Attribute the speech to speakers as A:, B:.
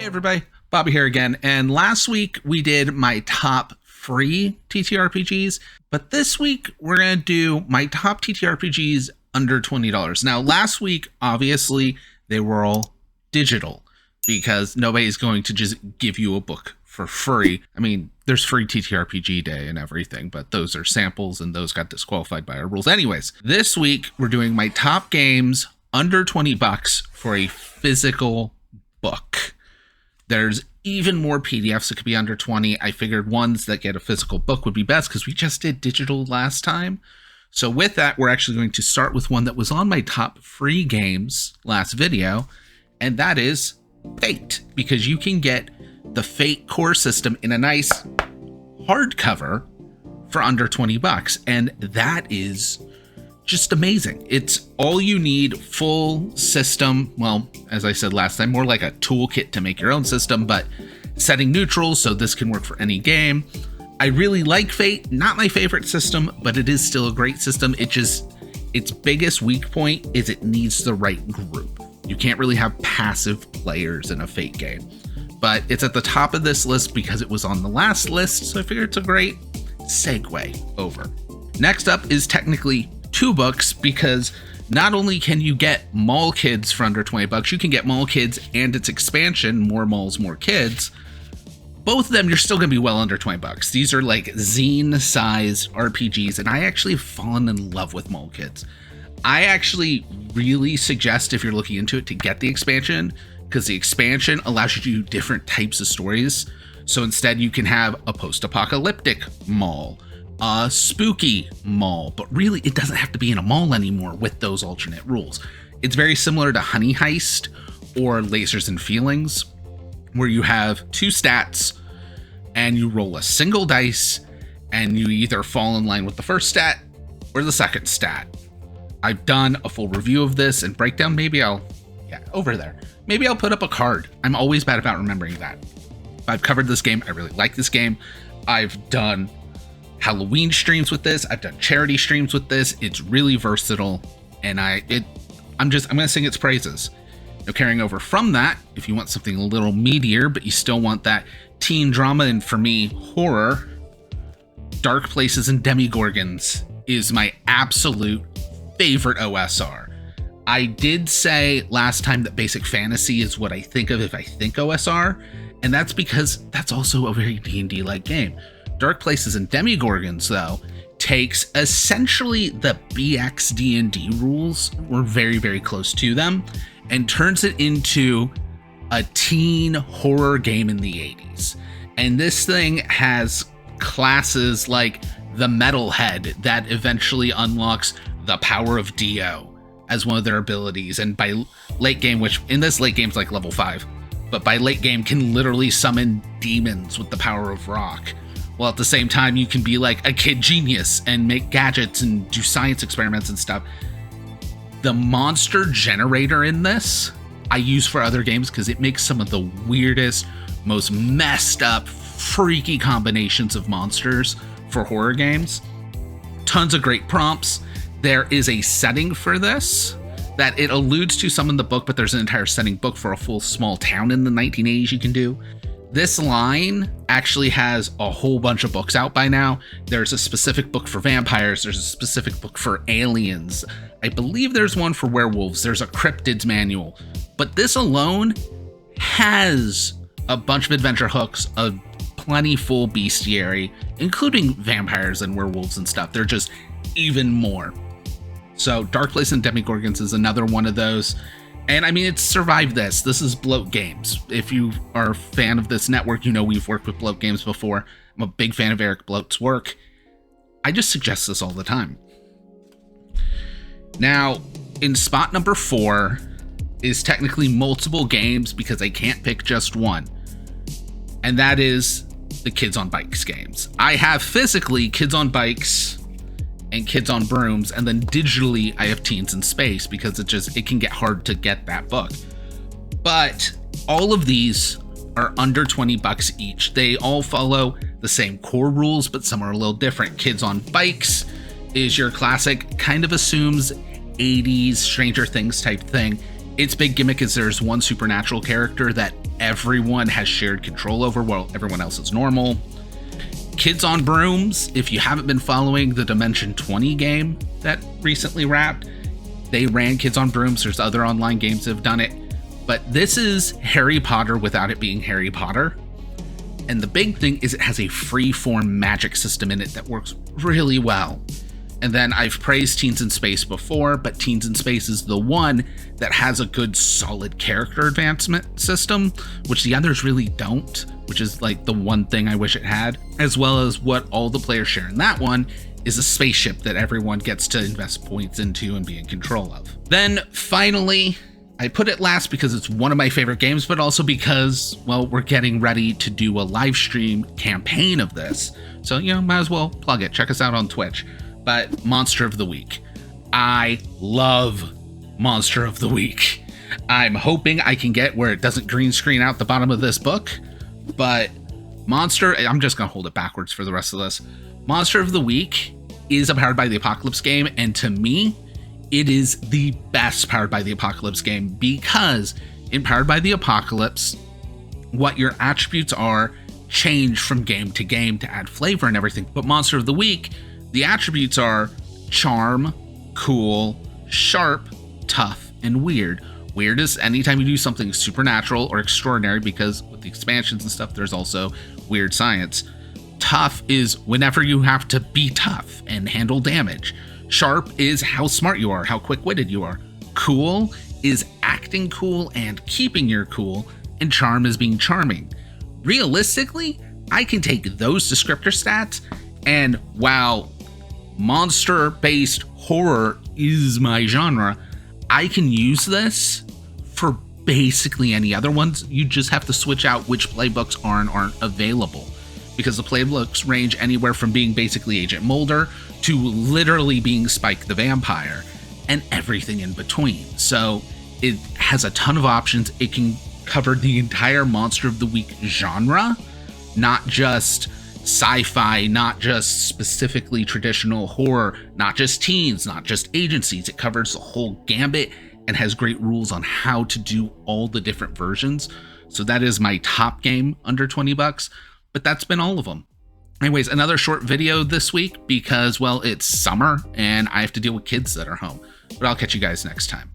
A: Everybody, Bobby here again, and last week we did my top free TTRPGs, but this week we're going to do my top TTRPGs under $20. Now last week, obviously, they were all digital because nobody's going to just give you a book for free. I mean, there's free TTRPG day and everything, but those are samples and those got disqualified by our rules. Anyways, this week we're doing my top games under $20 for a physical book. There's even more PDFs that could be under 20. I figured ones that get a physical book would be best because we just did digital last time. So with that, we're actually going to start with one that was on my top free games last video, and that is Fate, because you can get the Fate core system in a nice hardcover for under $20, and that is just amazing. It's all you need, full system. Well, as I said last time, more like a toolkit to make your own system, but setting neutrals so this can work for any game. I really like Fate, not my favorite system, but it is still a great system. Its biggest weak point is it needs the right group. You can't really have passive players in a Fate game, but it's at the top of this list because it was on the last list, so I figured it's a great segue over. Next up is technically two books, because not only can you get Mall Kids for under $20, you can get Mall Kids and its expansion, More Malls, More Kids. Both of them, you're still going to be well under $20. These are like zine-sized RPGs, and I actually have fallen in love with Mall Kids. I actually really suggest, if you're looking into it, to get the expansion, because the expansion allows you to do different types of stories. So instead, you can have a post-apocalyptic mall, a spooky mall, but really it doesn't have to be in a mall anymore with those alternate rules. It's very similar to Honey Heist or Lasers and Feelings, where you have two stats and you roll a single dice and you either fall in line with the first stat or the second stat. I've done a full review of this and breakdown. Maybe I'll put up a card. I'm always bad about remembering that. I've covered this game. I really like this game. I've done Halloween streams with this. I've done charity streams with this. It's really versatile, and I'm going to sing its praises. Now, carrying over from that, if you want something a little meatier, but you still want that teen drama, and for me, horror, Dark Places and Demigorgons is my absolute favorite OSR. I did say last time that basic fantasy is what I think of if I think OSR, and that's because that's also a very D&D-like game. Dark Places and Demigorgons, though, takes essentially the BX D&D rules, or very, very close to them, and turns it into a teen horror game in the 80s. And this thing has classes like the Metalhead that eventually unlocks the power of Dio as one of their abilities, and by late game, which in this late game's like level 5, but by late game can literally summon demons with the power of rock. While at the same time, you can be like a kid genius and make gadgets and do science experiments and stuff. The monster generator in this, I use for other games because it makes some of the weirdest, most messed up, freaky combinations of monsters for horror games. Tons of great prompts. There is a setting for this that it alludes to some in the book, but there's an entire setting book for a full small town in the 1980s you can do. This line actually has a whole bunch of books out by now. There's a specific book for vampires. There's a specific book for aliens. I believe there's one for werewolves. There's a cryptids manual. But this alone has a bunch of adventure hooks, a plenty full bestiary, including vampires and werewolves and stuff. They're just even more. So Dark Place and Demigorgons is another one of those. And I mean, it's survived this. This is Bloat Games. If you are a fan of this network, you know we've worked with Bloat Games before. I'm a big fan of Eric Bloat's work. I just suggest this all the time. Now, in spot number 4 is technically multiple games because I can't pick just one. And that is the Kids on Bikes games. I have physically Kids on Bikes and Kids on Brooms, and then digitally I have Teens in Space because it can get hard to get that book. But all of these are under $20 each. They all follow the same core rules, but some are a little different. Kids on Bikes is your classic, kind of assumes 80s Stranger Things type thing. Its big gimmick is there's one supernatural character that everyone has shared control over while everyone else is normal. Kids on Brooms, if you haven't been following the Dimension 20 game that recently wrapped, they ran Kids on Brooms. There's other online games that have done it. But this is Harry Potter without it being Harry Potter. And the big thing is it has a free-form magic system in it that works really well. And then I've praised Teens in Space before, but Teens in Space is the one that has a good solid character advancement system, which the others really don't, which is like the one thing I wish it had, as well as what all the players share in that one is a spaceship that everyone gets to invest points into and be in control of. Then finally, I put it last because it's one of my favorite games, but also because, well, we're getting ready to do a live stream campaign of this. So, might as well plug it. Check us out on Twitch. But Monster of the Week. I love Monster of the Week. I'm hoping I can get where it doesn't green screen out the bottom of this book, but I'm just going to hold it backwards for the rest of this. Monster of the Week is a Powered by the Apocalypse game, and to me, it is the best Powered by the Apocalypse game because in Powered by the Apocalypse, what your attributes are change from game to game to add flavor and everything. But Monster of the Week, the attributes are charm, cool, sharp, tough, and weird. Weird is anytime you do something supernatural or extraordinary, because with the expansions and stuff, there's also weird science. Tough is whenever you have to be tough and handle damage. Sharp is how smart you are, how quick-witted you are. Cool is acting cool and keeping your cool, and charm is being charming. Realistically, I can take those descriptor stats, and while monster-based horror is my genre, I can use this for basically any other ones. You just have to switch out which playbooks are and aren't available, because the playbooks range anywhere from being basically Agent Mulder to literally being Spike the Vampire and everything in between. So it has a ton of options. It can cover the entire Monster of the Week genre, not just sci-fi, not just specifically traditional horror, not just teens, not just agencies. It covers the whole gambit and has great rules on how to do all the different versions. So that is my top game under 20 bucks, but that's been all of them. Anyways, another short video this week because, well, it's summer and I have to deal with kids that are home. But I'll catch you guys next time.